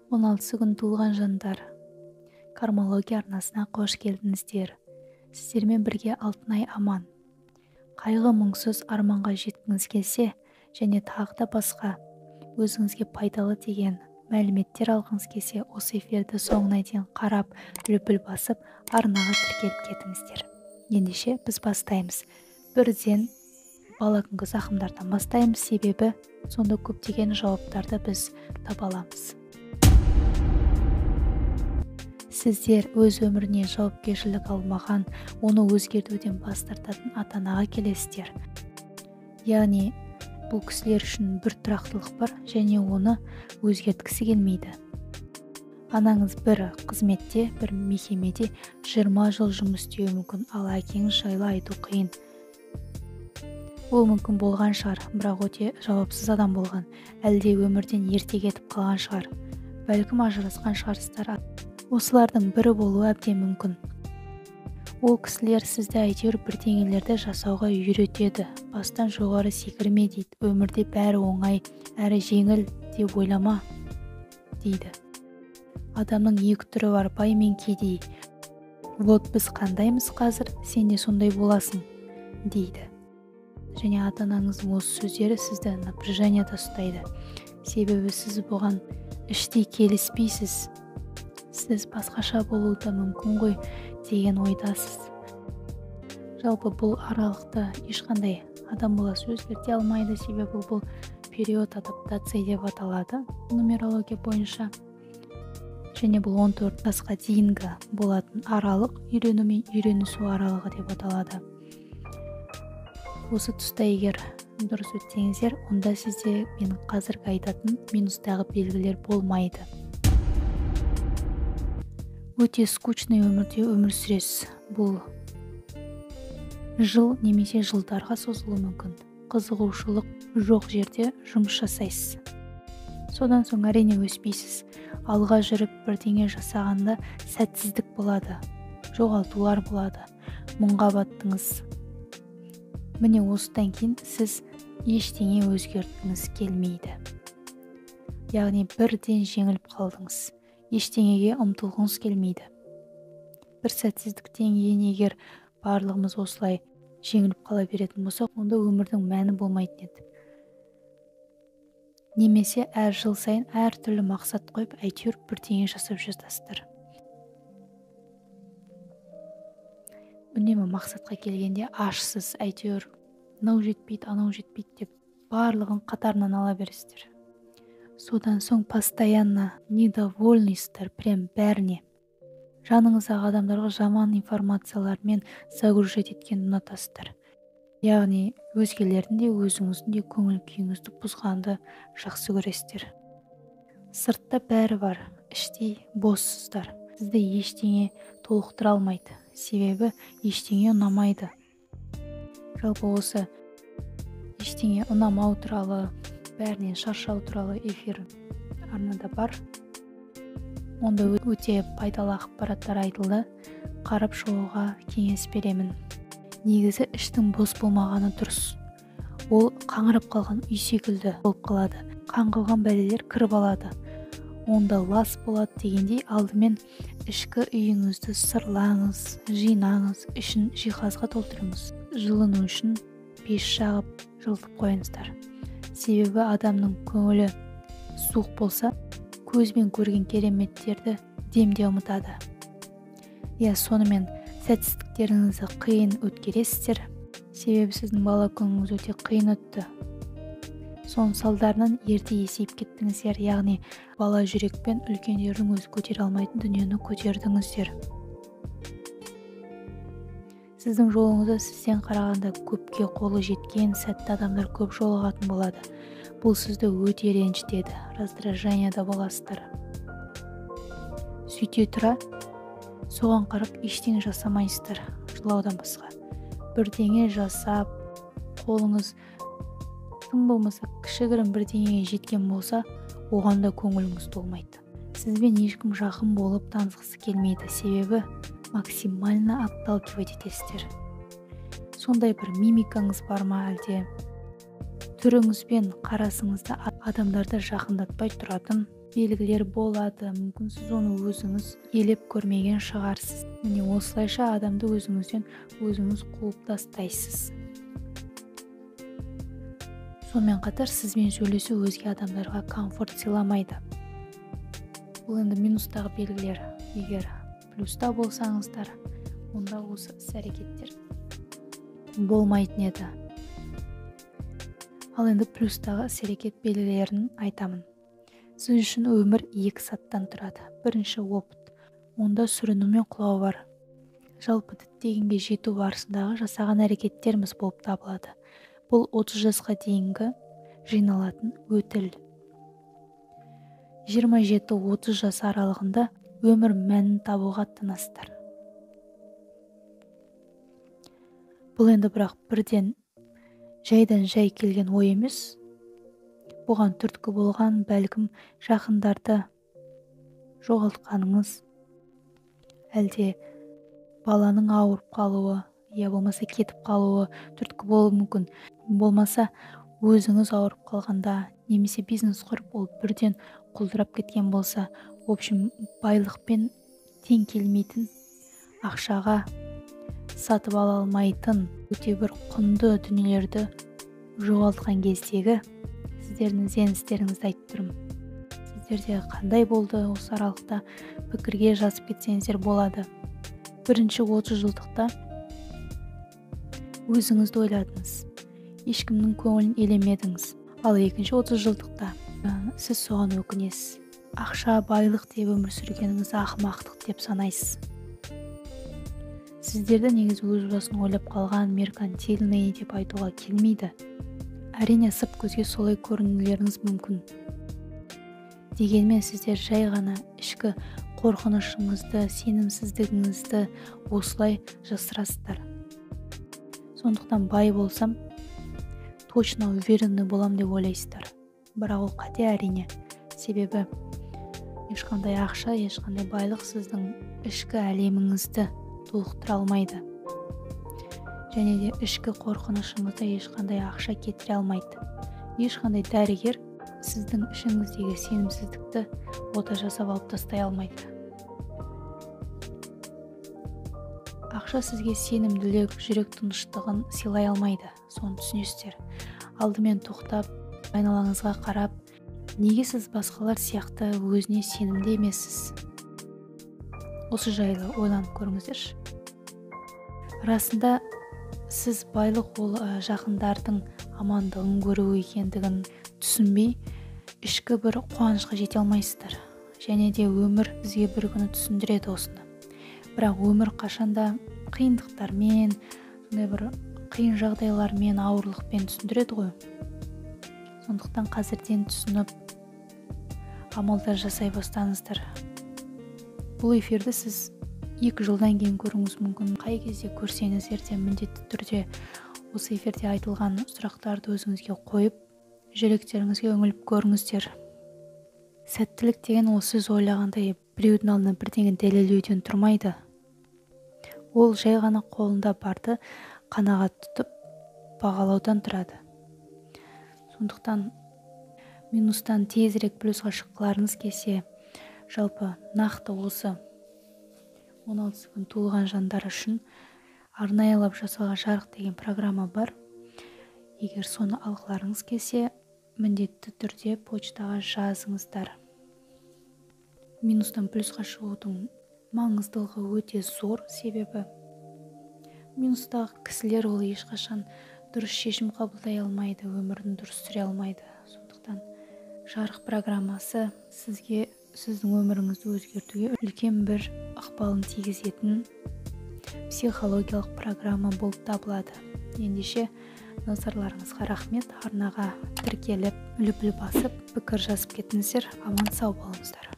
16 күн туылған жандар, кармология арнасына қош келдіңіздер. Сіздермен бірге Алтынай Аман. Қайғы мұңсыз арманға жеткіңіз келсе, және тағы да басқа өзіңізге пайдалы деген мәліметтер алғыңыз келсе, осы эфирді соңына дейін қарап, лүпіл басып, арнаға тіркеліп кетіңіздер. Ендеше біз бастаймыз. Бірден бала күнгі зақымдардан бастаймыз, себебі сонда көптеген жауаптарды біз таба аламыз. Сіздер өз өміріне жауапкершілік алмаған, оны өзгертуден бас тартатын ата-анаға келесіздер. Яғни бұл кісілер үшін бір тұрақтылық бар, және оны өзгерткісі келмейді. Анаңыз бір қызметте, бір мекемеде 20 жыл жұмыс істеуі мүмкін, ал әкеңіз жайлы айту қиын. Ол мүмкін болған шығар, бірақ өте жауапсыз адам болған, әлде өмірден ерте кетіп қалған шығар. Бәлкім ажырасқан шығарсыздар. Осылардың бірі болуы әбден мүмкін. Ол кісілер сізді әйтеуір бірдеңелерді жасауға үйретеді. Бастан жоғары секірме дейді. Өмірде бәрі оңай, әрі жеңіл деп ойлама дейді. Адамның екі түрі бар, бай мен кедей. Вот біз қандаймыз қазір, сен де сондай боласың дейді. Және ата-анаңыздың осы сөздері сізді напряженияда ұстайды. Себебі сіз бұған іштей келіспейсіз. Сіз басқаша болуы да мүмкін ғой деген ойдасыз. Жалпы бұл аралықты ешқандай адам баласы өзгерте алмайды, себебі бұл период адаптация деп аталады нумерология бойынша. Және бұл 14 жасқа дейінгі болатын аралық, үйрену мен үйренісу аралығы деп аталады. Осы тұста егер дұрыс өтсеңіздер, онда сізде менің қазіргі айтатын минустағы белгілер болмайды. Өте скучный өмірде өмір сүресіз. Бұл жыл немесе жылдарға созылуы мүмкін. Қызығушылық жоқ жерде жұмыс жасайсыз. Содан соң әрине өспейсіз. Алға жүріп бірдеңе жасағанда сәтсіздік болады, жоғалтулар болады, мұңға баттыңыз. Міне осыдан кейін сіз ештеңе өзгерткіңіз келмейді. Яғни бірден жеңіліп қалдыңыз. Ештеңеге ұмтылғыңыз келмейді. Бір сәтсіздіктен кейін егер барлығымыз осылай жеңіліп қала беретін болсақ, онда өмірдің мәні болмайтын еді. Немесе әр жыл сайын әр түрлі мақсат қойып, әйтеуір бірдеңе жасап жатасыздар. Үнемі мақсатқа келгенде ашсыз, әйтеуір мынау жетпейді, анау жетпейді деп барлығын қатарынан ала бересіздер. Содан соң постоянно недовольныйсыздар, прям бәріне. Жаныңыздағы адамдарға жаман информациялармен загружать еткенді ұнатасыздар. Яғни өзгелердің де өзіңіздің де көңіл күйіңізді бұзғанды жақсы көресіздер. Сыртта бәрі бар, іштей боссыздар. Сізді ештеңе толықтыра алмайды, себебі ештеңе ұнамайды. Жалпы осы ештеңе ұнамау туралы, бәрінен шаршау туралы эфир арнада бар. Онда өте пайдалы ақпараттар айтылды. Қарап шығуға кеңес беремін. Негізі іштің бос болмағаны дұрыс. Ол қаңырап қалған үй секілді болып қалады. Қаңғылған бәлелер кіріп алады. Онда лас болады дегендей, алдымен ішкі үйіңізді сырлаңыз, жинаңыз, ішін жиһазға толтырыңыз. Жылыну үшін пеш жағып, жылытып қойыңыздар. Себебі адамның көңілі суық болса, көзбен көрген кереметтерді демде ұмытады. Сонымен сәтсіздіктеріңізді қиын өткересіздер, себебі сіздің бала күніңіз өте қиын өтті. Соның салдарынан ерте есейіп кеттіңіздер, яғни бала жүрекпен үлкендердің өзі көтере алмайтын дүниені көтердіңіздер. Сіздің жолыңызда сізден қарағанда көпке қолы жеткен сәтті адамдар көп жолығатын болады. Бұл сізді өте ренжітеді, раздраженияда боласыздар. Сөйте тұра, соған қарап ештеңе жасамайсыздар, жылаудан басқа. Бірдеңе жасап, қолыңыз тым болмаса кішігірім бірдеңеге жеткен болса, оған да көңіліңіз толмайды. Сізбен ешкім жақын болып танысқысы келмейді, себебі максимально отталкивать етесіздер. Сондай бір мимикаңыз бар ма, әлде түріңізбен қарасыңызда адамдарды жақындатпай тұратын белгілер болады, мүмкін сіз оны өзіңіз елеп көрмеген шығарсыз. Міне осылайша адамды өзіңізден өзіңіз қуып тастайсыз. Сонымен қатар сізбен сөйлесу өзге адамдарға комфорт сыйламайды. Бұл енді минустағы белгілер. Егер плюста болсаңыздар, онда осы іс-әрекеттер болмайтын еді. Ал енді плюстағы іс-әрекет белгілерін айтамын. Сіз үшін өмір 2 саттан тұрады. Бірінші опыт. Онда сүріну мен құлау бар. Жалпы діттегенге жету барысындағы жасаған әрекеттеріміз болып табылады. Бұл 30 жасқа дейінгі жиналатын өтіл. 27-30 жас аралығында өмір мәнін табуға аттанасыздар. Бұл енді бірақ бірден жайдан жай келген ой емес. Бұған түрткі болған бәлкім жақындарды жоғалтқаныңыз, әлде баланың ауырып қалуы, я болмаса кетіп қалуы түрткі болуы мүмкін. Болмаса өзіңіз ауырып қалғанда, немесе бизнес құрып ол бірден құлдырап кеткен болса, в общем, байлықпен тең келмейтін, ақшаға сатып ала алмайтын өте бір құнды дүниелерді жоғалтқан кездегі сіздердің ізденістеріңізді айтып тұрмын. Сіздерде қандай болды осы аралықта пікірге жазып кетсеңіздер болады. Бірінші 30 жылдықта өзіңізді ойладыңыз, ешкімнің көңілін елемедіңіз. Ал екінші 30 жылдықта сіз соған өкінесіз. Ақша, байлық деп өмір сүргеніңіз ақымақтық деп санайсыз. Сіздерді негізі өз басын ойлап қалған меркантильный деп айтуға келмейді. Әрине сырт көзге солай көрінулеріңіз мүмкін. Дегенмен сіздер жай ғана ішкі қорқынышыңызды, сенімсіздігіңізді осылай жасырасыздар. Сондықтан бай болсам, точно уверенный болам деп ойлайсыздар. Бірақ ол қате әрине. Себебі ешқандай ақша, ешқандай байлық сіздің ішкі әлеміңізді толықтыра алмайды. Және де ішкі қорқынышыңызда ешқандай ақша кетіре алмайды. Ешқандай дәрігер сіздің ішіңіздегі сенімсіздікті ота жасап алып тастай алмайды. Ақша сізге сенімділік, жүрек тыныштығын сыйлай алмайды. Соны түсінесіздер. Алдымен тоқтап, айналаңызға қарап, неге сіз басқалар сияқты өзіне сенімді емессіз? Осы жайлы ойланып көріңіздерші. Расында сіз байлық ол жақындардың амандығын көру екендігін түсінбей, ішкі бір қуанышқа жете алмайсыздар. Және де өмір бізге бір күні түсіндіреді осыны. Бірақ өмір қашанда қиындықтармен, бір қиын жағдайлармен, ауырлықпен түсіндіреді ғой. Сондықтан қазірден түсініп, амалдар жасай бастаңыздар. Бұл эфирді сіз 2 жылдан кейін көруіңіз мүмкін. Қай кезде көрсеңіздер де міндетті түрде осы эфирде айтылған сұрақтарды өзіңізге қойып, жүректеріңізге үңіліп көріңіздер. Сәттілік деген ол сіз ойлағандай біреудің алдына бірдеңе дәлелдеуден тұрмайды. Ол жай ғана қолында барды қанағат тұтып бағалаудан тұрады. Сондықтан минустан тезірек плюсқа шыққыларыңыз келсе, жалпы нақты осы 16 күн туылған жандар үшін арнайылап жасалған жарық деген программа бар. Егер соны алғыларыңыз келсе, міндетті түрде почтаға жазыңыздар. Минустан плюсқа шығудың маңыздылығы өте зор, себебі минустағы кісілер ол ешқашан дұрыс шешім қабылдай алмайды, өмірін дұрыс сүре алмайды. Сондықтан жарық программасы сізге сіздің өміріңізді өзгертуге үлкен бір ықпалын тигізетін психологиялық программа болып табылады. Ендеше назарларыңызға рахмет. Арнаға тіркеліп, үліп басып, пікір жазып кетіңіздер. Аман сау болыңыздар.